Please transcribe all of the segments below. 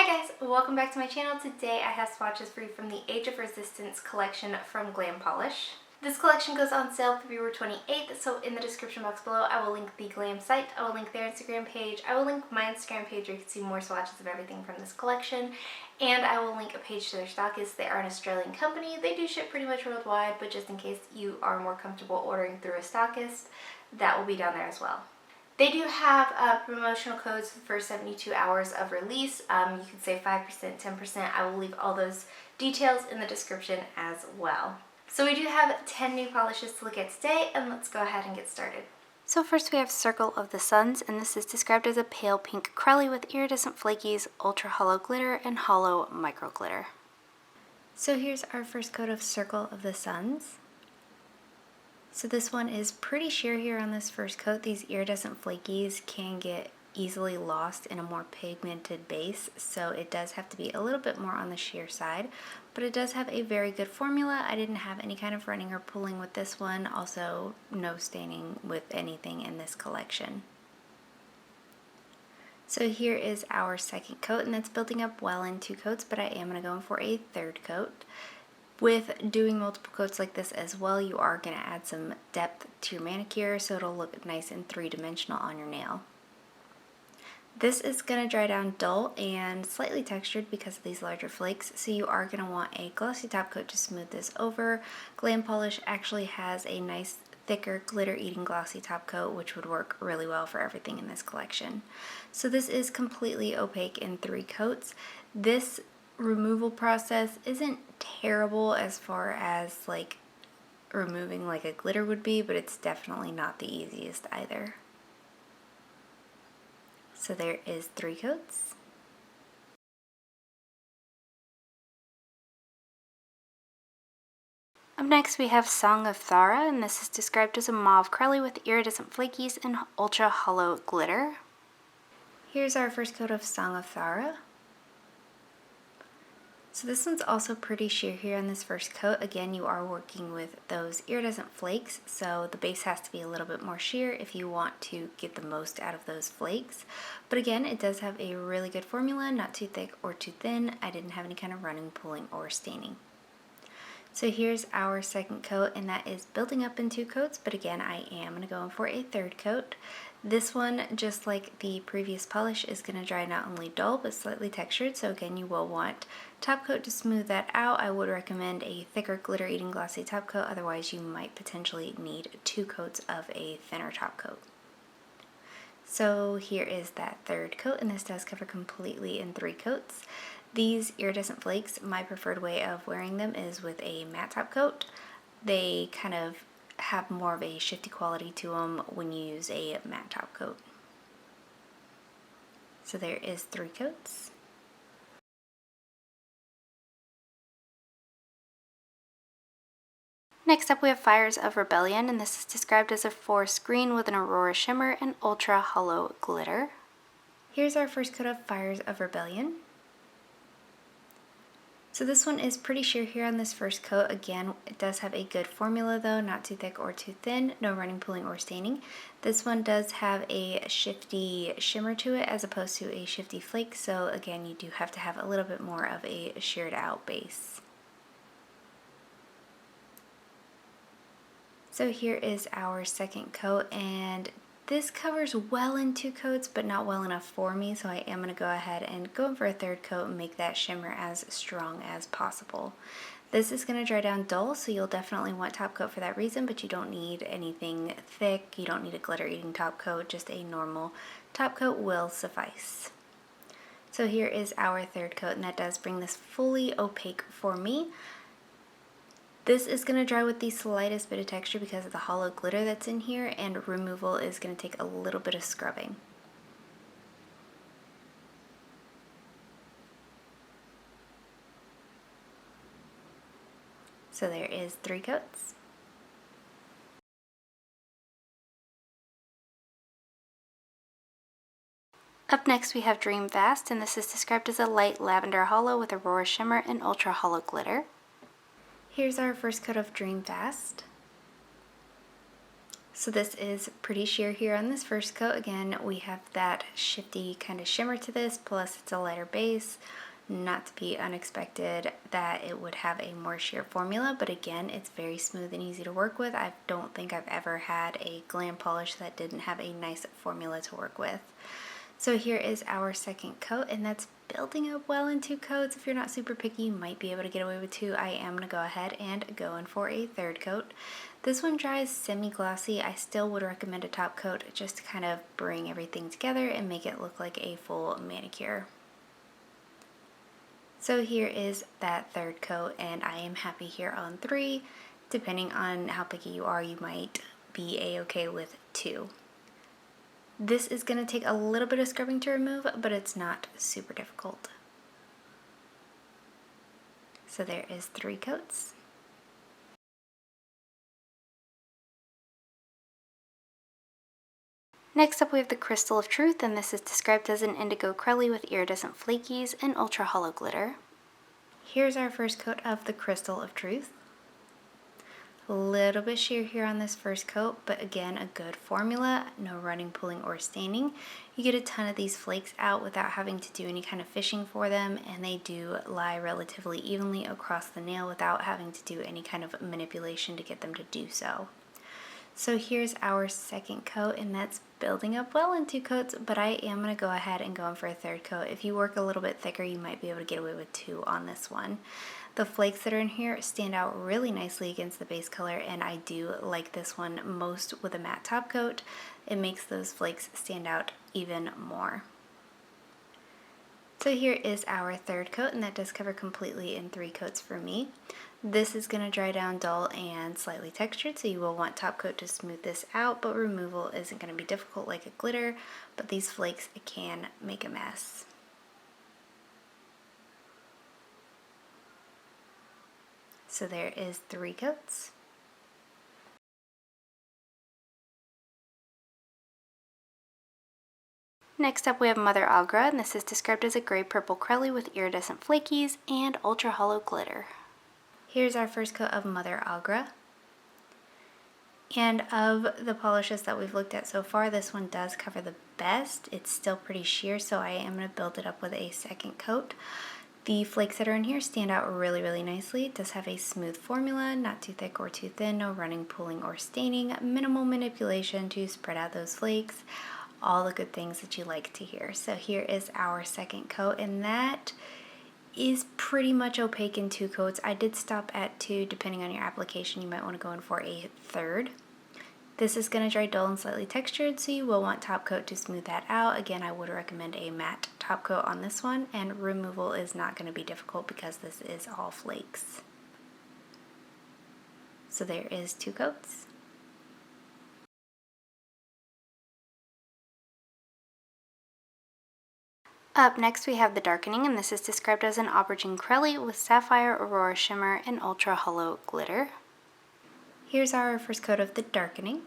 guys, welcome back to my channel. Today I have swatches for you from the Age of Resistance collection from Glam Polish. This collection goes on sale February 28th, so in the description box below I will link the Glam site, I will link their Instagram page, I will link my Instagram page where you can see more swatches of everything from this collection, and I will link a page to their stockists. They are an Australian company. They do ship pretty much worldwide, but just in case you are more comfortable ordering through a stockist, that will be down there as well. They do have promotional codes for the first 72 hours of release. You can save 5%, 10%. I will leave all those details in the description as well. So we do have 10 new polishes to look at today, and let's go ahead and get started. So first we have Circle of the Suns, and this is described as a pale pink crelly with iridescent flakies, ultra hollow glitter, and hollow micro glitter. So here's our first coat of Circle of the Suns. So this one is pretty sheer here on this first coat. These iridescent flakies can get easily lost in a more pigmented base, so it does have to be a little bit more on the sheer side, but it does have a very good formula. I didn't have any kind of running or pulling with this one, also no staining with anything in this collection. So here is our second coat, and that's building up well in 2 coats, but I am going to go in for a third coat. With doing multiple coats like this as well, you are going to add some depth to your manicure so it'll look nice and three-dimensional on your nail. This is going to dry down dull and slightly textured because of these larger flakes, so you are going to want a glossy top coat to smooth this over. Glam Polish actually has a nice thicker glitter-eating glossy top coat, which would work really well for everything in this collection. So this is completely opaque in 3 coats. This removal process isn't terrible as far as like removing like a glitter would be, but it's definitely not the easiest either. So there is 3 coats. Up next we have Song of Thra, and this is described as a mauve crelly with iridescent flakies and ultra hollow glitter. Here's our first coat of Song of Thra. So this one's also pretty sheer here on this first coat. Again, you are working with those iridescent flakes, so the base has to be a little bit more sheer if you want to get the most out of those flakes. But again, it does have a really good formula, not too thick or too thin. I didn't have any kind of running, pulling, or staining. So here's our second coat, and that is building up in 2 coats, but again, I am going to go in for a third coat. This one, just like the previous polish, is going to dry not only dull but slightly textured, so again you will want top coat to smooth that out. I would recommend a thicker glitter eating glossy top coat, otherwise you might potentially need 2 coats of a thinner top coat. So here is that third coat, and this does cover completely in 3 coats. These iridescent flakes, my preferred way of wearing them is with a matte top coat. They kind of have more of a shifty quality to them when you use a matte top coat. So there is 3 coats. Next up we have Fires of Rebellion, and this is described as a forest green with an aurora shimmer and ultra hollow glitter. Here's our first coat of Fires of Rebellion. So this one is pretty sheer here on this first coat. Again, it does have a good formula though, not too thick or too thin, no running, pulling, or staining. This one does have a shifty shimmer to it as opposed to a shifty flake, so again, you do have to have a little bit more of a sheared out base. So here is our second coat, and this covers well in 2 coats, but not well enough for me, so I am going to go ahead and go in for a third coat and make that shimmer as strong as possible. This is going to dry down dull, so you'll definitely want top coat for that reason, but you don't need anything thick, you don't need a glitter-eating top coat, just a normal top coat will suffice. So here is our third coat, and that does bring this fully opaque for me. This is going to dry with the slightest bit of texture because of the hollow glitter that's in here, and removal is going to take a little bit of scrubbing. So there is 3 coats. Up next we have Dreamfest, and this is described as a light lavender hollow with aurora shimmer and ultra hollow glitter. Here's our first coat of Dreamfest. So this is pretty sheer here on this first coat. Again, we have that shifty kind of shimmer to this, plus it's a lighter base. Not to be unexpected that it would have a more sheer formula, but again, it's very smooth and easy to work with. I don't think I've ever had a glam polish that didn't have a nice formula to work with. So here is our second coat, and that's building up well in 2 coats. If you're not super picky, you might be able to get away with 2. I am going to go ahead and go in for a third coat. This one dries semi-glossy. I still would recommend a top coat just to kind of bring everything together and make it look like a full manicure. So here is that third coat, and I am happy here on 3. Depending on how picky you are, you might be a-okay with 2. This is going to take a little bit of scrubbing to remove, but it's not super difficult. So there is 3 coats. Next up we have the Crystal of Truth, and this is described as an indigo crelly with iridescent flakies and ultra hollow glitter. Here's our first coat of the Crystal of Truth. A little bit sheer here on this first coat, but again, a good formula, no running, pulling, or staining. You get a ton of these flakes out without having to do any kind of fishing for them, and they do lie relatively evenly across the nail without having to do any kind of manipulation to get them to do so. So here's our second coat, and that's building up well in 2 coats, but I am going to go ahead and go in for a third coat. If you work a little bit thicker, you might be able to get away with 2 on this one. The flakes that are in here stand out really nicely against the base color, and I do like this one most with a matte top coat. It makes those flakes stand out even more. So here is our third coat, and that does cover completely in 3 coats for me. This is going to dry down dull and slightly textured, so you will want top coat to smooth this out, but removal isn't going to be difficult like a glitter, but these flakes can make a mess. So there is 3 coats. Next up we have Mother Aughra, and this is described as a gray-purple crelly with iridescent flakies and ultra hollow glitter. Here's our first coat of Mother Aughra. And of the polishes that we've looked at so far, this one does cover the best. It's still pretty sheer, so I am going to build it up with a second coat. The flakes that are in here stand out really, really nicely. It does have a smooth formula, not too thick or too thin, no running, pulling, or staining, minimal manipulation to spread out those flakes, all the good things that you like to hear. So here is our second coat, and that is pretty much opaque in 2 coats. I did stop at 2. Depending on your application, you might want to go in for a third. This is going to dry dull and slightly textured, so you will want top coat to smooth that out. Again, I would recommend a matte top coat on this one, and removal is not going to be difficult because this is all flakes. So there is 2 coats. Up next we have the Darkening, and this is described as an aubergine crelly with sapphire, aurora shimmer, and ultra hollow glitter. Here's our first coat of the Darkening.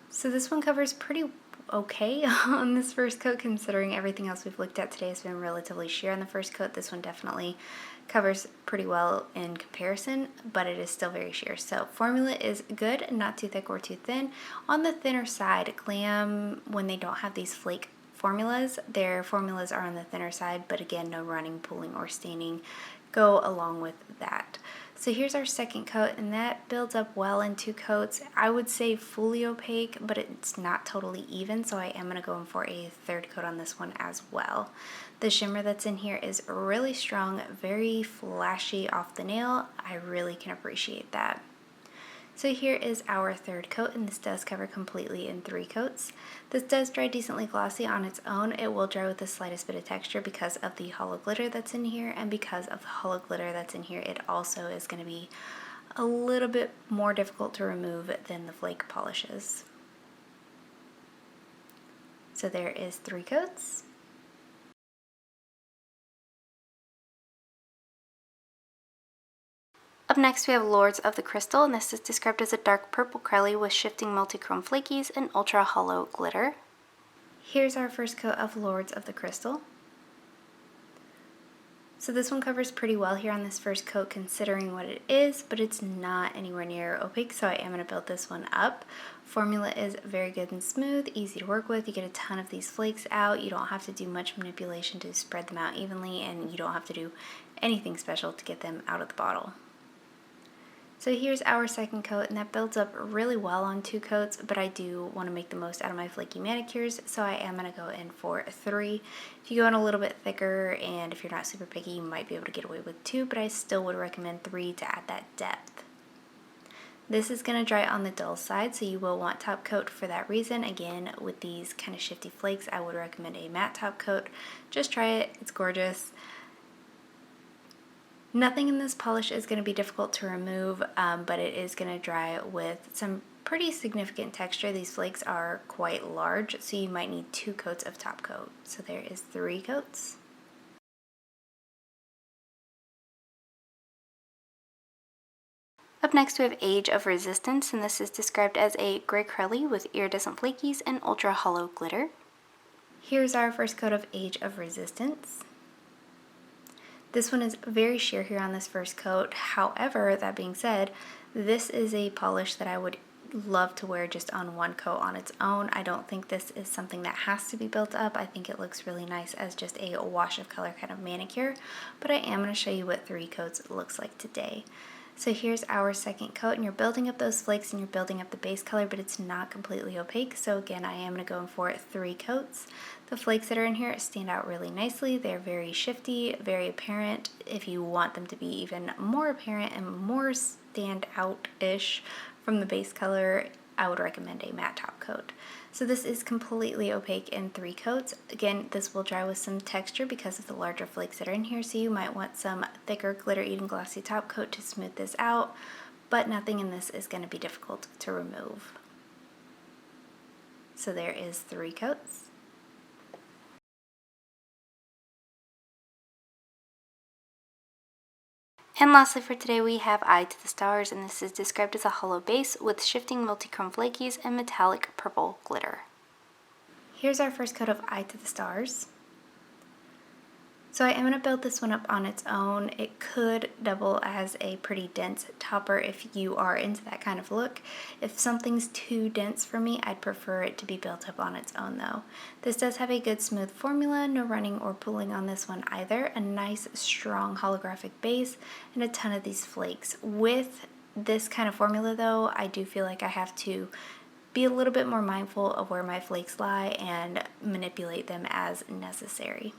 So this one covers pretty okay on this first coat, considering everything else we've looked at today has been relatively sheer on the first coat. This one definitely covers pretty well in comparison, but it is still very sheer. So formula is good, not too thick or too thin. On the thinner side, Glam, when they don't have these flake formulas, their formulas are on the thinner side, but again, no running, pulling, or staining go along with that. So here's our second coat, and that builds up well in 2 coats. I would say fully opaque, but it's not totally even, so I am going to go in for a third coat on this one as well. The shimmer that's in here is really strong, very flashy off the nail. I really can appreciate that. So here is our third coat, and this does cover completely in 3 coats. This does dry decently glossy on its own. It will dry with the slightest bit of texture because of the hollow glitter that's in here, and because of the hollow glitter that's in here, it also is going to be a little bit more difficult to remove than the flake polishes. So there is 3 coats. Up next we have Lords of the Crystal, and this is described as a dark purple crelly with shifting multichrome flakies and ultra hollow glitter. Here's our first coat of Lords of the Crystal. So this one covers pretty well here on this first coat considering what it is, but it's not anywhere near opaque, so I am going to build this one up. Formula is very good and smooth, easy to work with. You get a ton of these flakes out. You don't have to do much manipulation to spread them out evenly, and you don't have to do anything special to get them out of the bottle. So here's our second coat, and that builds up really well on 2 coats, but I do want to make the most out of my flaky manicures, so I am going to go in for 3. If you go in a little bit thicker, and if you're not super picky, you might be able to get away with 2, but I still would recommend 3 to add that depth. This is going to dry on the dull side, so you will want top coat for that reason. Again, with these kind of shifty flakes, I would recommend a matte top coat. Just try it, it's gorgeous. Nothing in this polish is going to be difficult to remove, but it is going to dry with some pretty significant texture. These flakes are quite large, so you might need 2 coats of top coat. So there is 3 coats. Up next we have Age of Resistance, and this is described as a gray curly with iridescent flakies and ultra hollow glitter. Here's our first coat of Age of Resistance. This one is very sheer here on this first coat. However, that being said, this is a polish that I would love to wear just on 1 coat on its own. I don't think this is something that has to be built up. I think it looks really nice as just a wash of color kind of manicure, but I am going to show you what 3 coats looks like today. So here's our second coat, and you're building up those flakes and you're building up the base color, but it's not completely opaque. So again, I am going to go in for 3 coats. The flakes that are in here stand out really nicely. They're very shifty, very apparent. If you want them to be even more apparent and more stand out-ish from the base color, I would recommend a matte top coat. So this is completely opaque in 3 coats. Again, this will dry with some texture because of the larger flakes that are in here, so you might want some thicker glitter-eating glossy top coat to smooth this out, but nothing in this is going to be difficult to remove. So there is 3 coats. And lastly for today we have Eye to the Stars, and this is described as a hollow base with shifting multichrome flakies and metallic purple glitter. Here's our first coat of Eye to the Stars. So I am going to build this one up on its own. It could double as a pretty dense topper if you are into that kind of look. If something's too dense for me, I'd prefer it to be built up on its own though. This does have a good smooth formula, no running or pulling on this one either. A nice strong holographic base and a ton of these flakes. With this kind of formula though, I do feel like I have to be a little bit more mindful of where my flakes lie and manipulate them as necessary.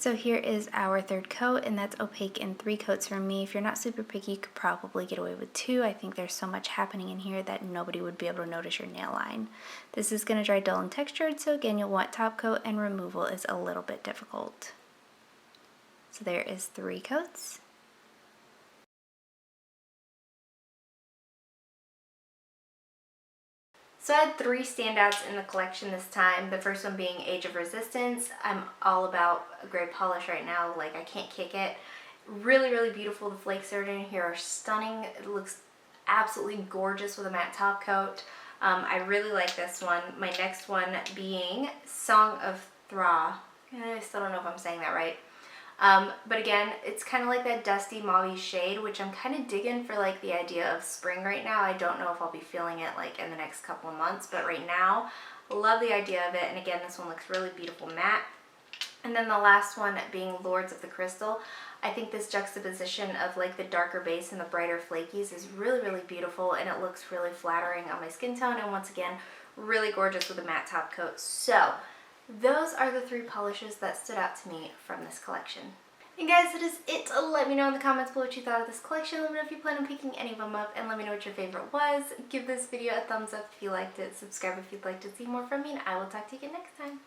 So here is our third coat, and that's opaque in 3 coats from me. If you're not super picky, you could probably get away with 2. I think there's so much happening in here that nobody would be able to notice your nail line. This is going to dry dull and textured, so again, you'll want top coat, and removal is a little bit difficult. So there is 3 coats. So I had 3 standouts in the collection this time. The first one being Age of Resistance. I'm all about a gray polish right now. Like, I can't kick it. Really, really beautiful. The flakes that are in here are stunning. It looks absolutely gorgeous with a matte top coat. I really like this one. My next one being Song of Thra. I still don't know if I'm saying that right. But again, it's kind of like that dusty mauve shade, which I'm kind of digging for like the idea of spring right now. I don't know if I'll be feeling it like in the next couple of months, but right now, love the idea of it. And again, this one looks really beautiful matte. And then the last one being Lords of the Crystal. I think this juxtaposition of like the darker base and the brighter flakies is really, really beautiful, and it looks really flattering on my skin tone, and once again, really gorgeous with a matte top coat. So those are the 3 polishes that stood out to me from this collection. And guys, that is it. Let me know in the comments below what you thought of this collection. Let me know if you plan on picking any of them up, and let me know what your favorite was. Give this video a thumbs up if you liked it. Subscribe if you'd like to see more from me, and I will talk to you again next time.